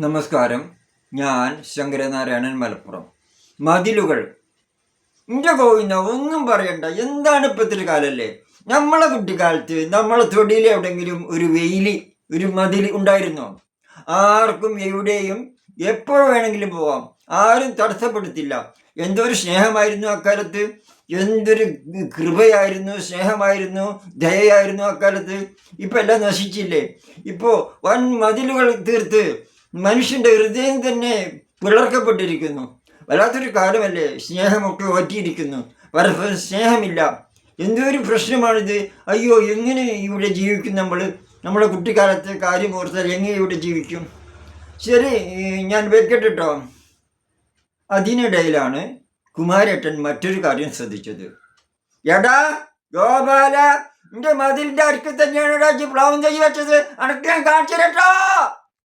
നമസ്കാരം. ഞാൻ ശങ്കരനാരായണൻ, മലപ്പുറം. മതിലുകൾ എൻ്റെ ഗോവിന്ദ ഒന്നും പറയണ്ട. എന്താണ് ഇപ്പോഴത്തെ ഒരു കാലല്ലേ? നമ്മളെ കുട്ടിക്കാലത്ത് നമ്മളെ തൊടിയിൽ എവിടെയെങ്കിലും ഒരു മതിൽ ഉണ്ടായിരുന്നോ? ആർക്കും എവിടെയും എപ്പോൾ വേണമെങ്കിലും പോവാം. ആരും തടസ്സപ്പെടുത്തില്ല. എന്തൊരു സ്നേഹമായിരുന്നു അക്കാലത്ത്, എന്തൊരു കൃപയായിരുന്നു, സ്നേഹമായിരുന്നു, ദയയായിരുന്നു അക്കാലത്ത്. ഇപ്പം എല്ലാം നശിച്ചില്ലേ? ഇപ്പോൾ വൻ മതിലുകൾ തീർത്ത് മനുഷ്യൻ്റെ ഹൃദയം തന്നെ പിളർക്കപ്പെട്ടിരിക്കുന്നു. വല്ലാത്തൊരു കാലമല്ലേ? സ്നേഹമൊക്കെ ഒറ്റിയിരിക്കുന്നു. പരസ്പരം സ്നേഹമില്ല. എന്തൊരു പ്രശ്നമാണിത്. അയ്യോ, എങ്ങനെ ഇവിടെ ജീവിക്കും നമ്മൾ? നമ്മുടെ കുട്ടിക്കാലത്തെ കാര്യം ഓർത്താൽ എങ്ങനെ ഇവിടെ ജീവിക്കും? ശരി, ഞാൻ വെക്കട്ടെ കേട്ടോ. അതിനിടയിലാണ് കുമാരേട്ടൻ മറ്റൊരു കാര്യം ശ്രദ്ധിച്ചത്. എടാ ഗോപാല, എന്റെ മതിലിന്റെ അടുക്ക് തന്നെയാണ് പ്ലാവും തൈ വെച്ചത്. അനക്ക് ഞാൻ കാണിച്ചു തരട്ടോ.